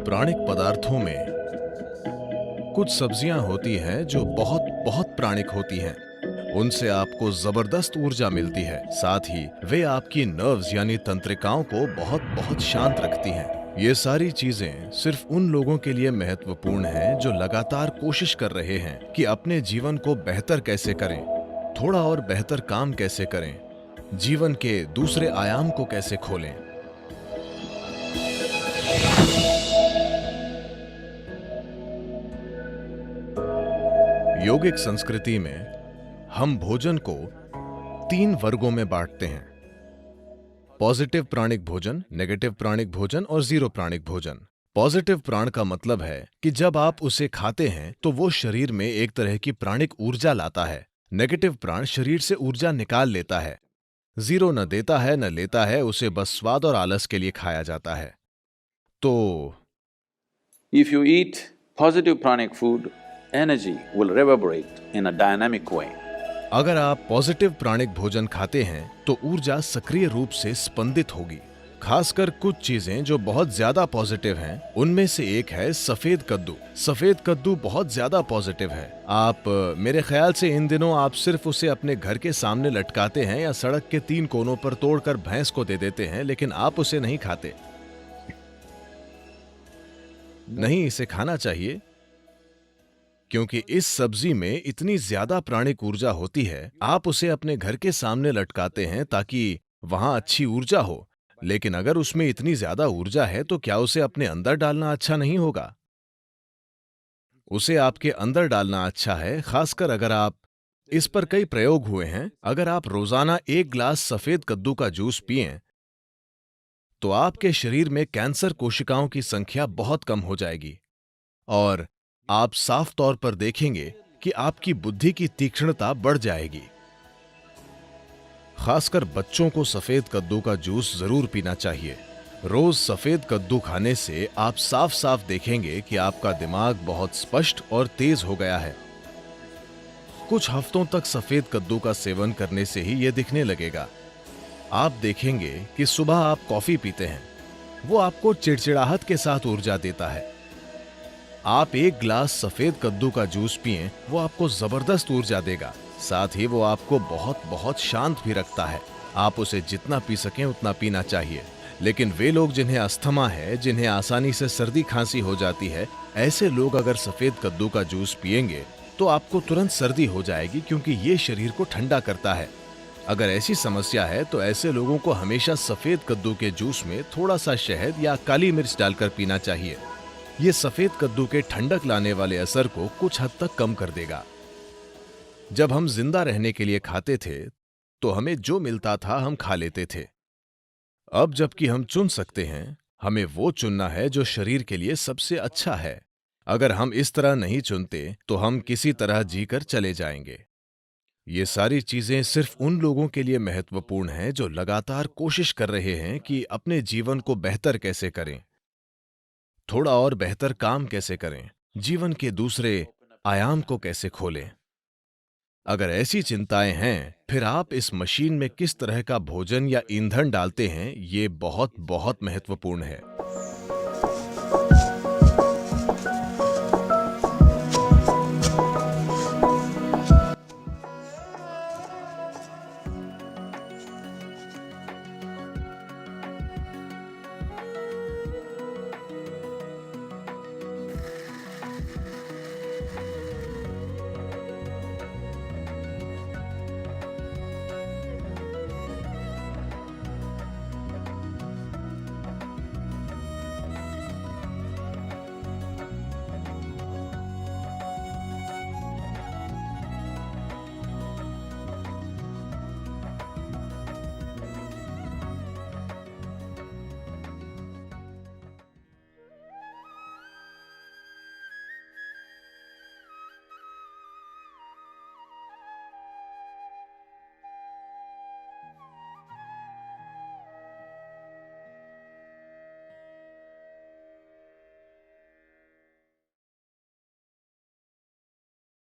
प्राणिक पदार्थों में कुछ सब्जियां होती हैं जो बहुत बहुत प्राणिक होती हैं। उनसे आपको जबरदस्त ऊर्जा मिलती है। साथ ही वे आपकी नर्व्स यानी तंत्रिकाओं को बहुत बहुत शांत रखती हैं। ये सारी चीजें सिर्फ उन लोगों के लिए महत्वपूर्ण हैं जो लगातार कोशिश कर रहे हैं कि अपने जीवन को बेहतर कैसे करें, थोड़ा और बेहतर काम कैसे करें, जीवन के दूसरे आयाम को कैसे खोलें। योगिक संस्कृति में हम भोजन को 3 वर्गों में बांटते हैं: पॉजिटिव प्राणिक भोजन, नेगेटिव प्राणिक भोजन और जीरो प्राणिक भोजन। पॉजिटिव प्राण का मतलब है कि जब आप उसे खाते हैं तो वो शरीर में एक तरह की प्राणिक ऊर्जा लाता है। नेगेटिव प्राण शरीर से ऊर्जा निकाल लेता है। जीरो न देता है न लेता है, उसे बस स्वाद और आलस के लिए खाया जाता है। तो If you eat positive pranic food, energy will reverberate in a dynamic way. अगर आप पॉजिटिव प्राणिक भोजन खाते हैं तो ऊर्जा सक्रिय रूप से स्पंदित होगी। खासकर कुछ चीजें जो बहुत ज्यादा पॉजिटिव हैं, उनमें से एक है सफेद कद्दू। सफेद कद्दू बहुत ज्यादा पॉजिटिव है। आप मेरे ख्याल से इन दिनों आप सिर्फ उसे अपने घर के सामने लटकाते हैं या सड़क के 3 कोनों पर तोड़कर भैंस को दे देते हैं, लेकिन आप उसे नहीं खाते। नहीं, इसे खाना चाहिए क्योंकि इस सब्जी में इतनी ज्यादा प्राणिक ऊर्जा होती है। आप उसे अपने घर के सामने लटकाते हैं ताकि वहां अच्छी ऊर्जा हो, लेकिन अगर उसमें इतनी ज्यादा ऊर्जा है तो क्या उसे अपने अंदर डालना अच्छा नहीं होगा? उसे आपके अंदर डालना अच्छा है, खासकर अगर आप इस पर कई प्रयोग हुए हैं। अगर आप रोजाना 1 गिलास सफेद कद्दू का जूस पिएं तो आपके शरीर में कैंसर कोशिकाओं की संख्या बहुत कम हो जाएगी और आप साफ तौर पर देखेंगे कि आपकी बुद्धि की तीक्ष्णता बढ़ जाएगी। खासकर बच्चों को सफेद कद्दू का जूस जरूर पीना चाहिए। रोज सफेद कद्दू खाने से आप साफ साफ देखेंगे कि आपका दिमाग बहुत स्पष्ट और तेज हो गया है। कुछ हफ्तों तक सफेद कद्दू का सेवन करने से ही यह दिखने लगेगा। आप देखेंगे कि सुबह आप कॉफी पीते हैं, वो आपको चिड़चिड़ाहट के साथ ऊर्जा देता है। आप 1 गिलास सफेद कद्दू का जूस पिएं, वो आपको जबरदस्त ऊर्जा देगा। साथ ही वो आपको बहुत बहुत शांत भी रखता है। आप उसे जितना पी सकें उतना पीना चाहिए। लेकिन वे लोग जिन्हें अस्थमा है, जिन्हें आसानी से सर्दी खांसी हो जाती है, ऐसे लोग अगर सफेद कद्दू का जूस पिएंगे तो आपको तुरंत सर्दी हो जाएगी, क्योंकि ये शरीर को ठंडा करता है। अगर ऐसी समस्या है तो ऐसे लोगों को हमेशा सफेद कद्दू के जूस में थोड़ा सा शहद या काली मिर्च डालकर पीना चाहिए। ये सफेद कद्दू के ठंडक लाने वाले असर को कुछ हद तक कम कर देगा। जब हम जिंदा रहने के लिए खाते थे तो हमें जो मिलता था हम खा लेते थे। अब जबकि हम चुन सकते हैं, हमें वो चुनना है जो शरीर के लिए सबसे अच्छा है। अगर हम इस तरह नहीं चुनते तो हम किसी तरह जीकर चले जाएंगे। ये सारी चीजें सिर्फ उन लोगों के लिए महत्वपूर्ण हैं जो लगातार कोशिश कर रहे हैं कि अपने जीवन को बेहतर कैसे करें, थोड़ा और बेहतर काम कैसे करें, जीवन के दूसरे आयाम को कैसे खोलें। अगर ऐसी चिंताएं हैं, फिर आप इस मशीन में किस तरह का भोजन या ईंधन डालते हैं, ये बहुत बहुत महत्वपूर्ण है।